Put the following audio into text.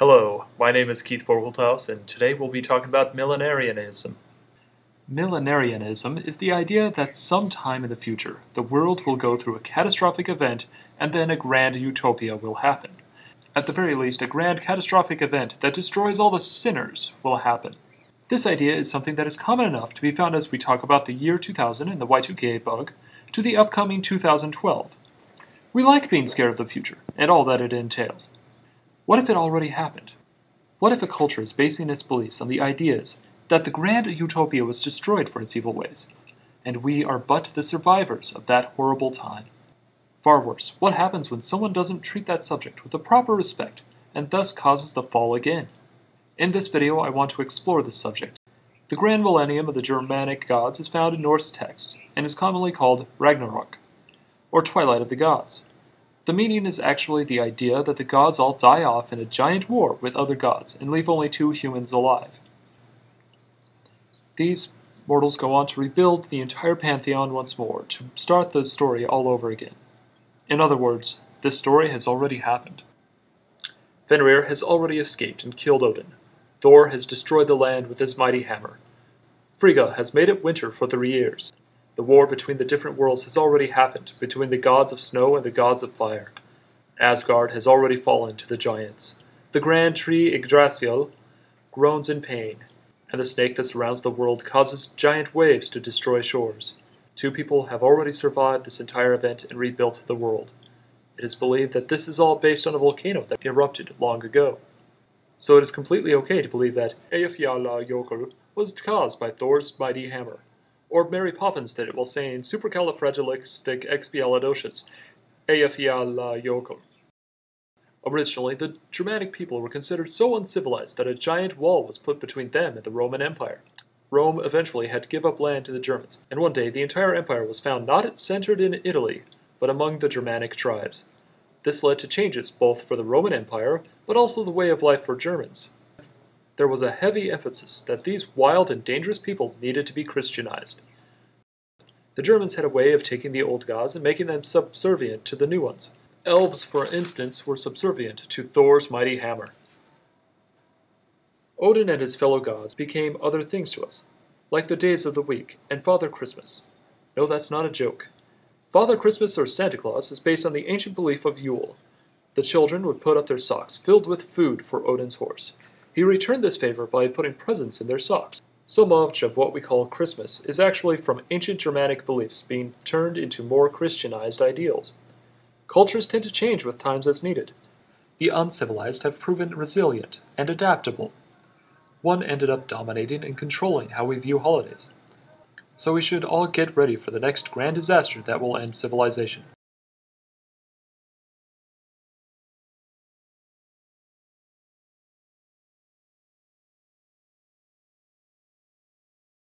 Hello, my name is Keith Borgholthaus, and today we'll be talking about millenarianism. Millenarianism is the idea that sometime in the future, the world will go through a catastrophic event and then a grand utopia will happen. At the very least, a grand catastrophic event that destroys all the sinners will happen. This idea is something that is common enough to be found as we talk about the year 2000 and the Y2K bug, to the upcoming 2012. We like being scared of the future, and all that it entails. What if it already happened? What if a culture is basing its beliefs on the ideas that the grand utopia was destroyed for its evil ways, and we are but the survivors of that horrible time? Far worse, what happens when someone doesn't treat that subject with the proper respect, and thus causes the fall again? In this video, I want to explore this subject. The grand millennium of the Germanic gods is found in Norse texts, and is commonly called Ragnarok, or Twilight of the Gods. The meaning is actually the idea that the gods all die off in a giant war with other gods and leave only two humans alive. These mortals go on to rebuild the entire pantheon once more, to start the story all over again. In other words, this story has already happened. Fenrir has already escaped and killed Odin. Thor has destroyed the land with his mighty hammer. Frigga has made it winter for 3 years. The war between the different worlds has already happened, between the gods of snow and the gods of fire. Asgard has already fallen to the giants. The grand tree Yggdrasil groans in pain, and the snake that surrounds the world causes giant waves to destroy shores. 2 people have already survived this entire event and rebuilt the world. It is believed that this is all based on a volcano that erupted long ago. So it is completely okay to believe that Eyjafjallajökull was caused by Thor's mighty hammer. Or Mary Poppins did it while saying supercalifragilisticexpialidocious Eyjafjallajökull. Originally, the Germanic people were considered so uncivilized that a giant wall was put between them and the Roman Empire. Rome eventually had to give up land to the Germans, and one day the entire empire was found not centered in Italy, but among the Germanic tribes. This led to changes both for the Roman Empire, but also the way of life for Germans. There was a heavy emphasis that these wild and dangerous people needed to be Christianized. The Germans had a way of taking the old gods and making them subservient to the new ones. Elves, for instance, were subservient to Thor's mighty hammer. Odin and his fellow gods became other things to us, like the days of the week and Father Christmas. No, that's not a joke. Father Christmas, or Santa Claus, is based on the ancient belief of Yule. The children would put up their socks filled with food for Odin's horse. He returned this favor by putting presents in their socks. So much of what we call Christmas is actually from ancient Germanic beliefs being turned into more Christianized ideals. Cultures tend to change with times as needed. The uncivilized have proven resilient and adaptable. One ended up dominating and controlling how we view holidays. So we should all get ready for the next grand disaster that will end civilization.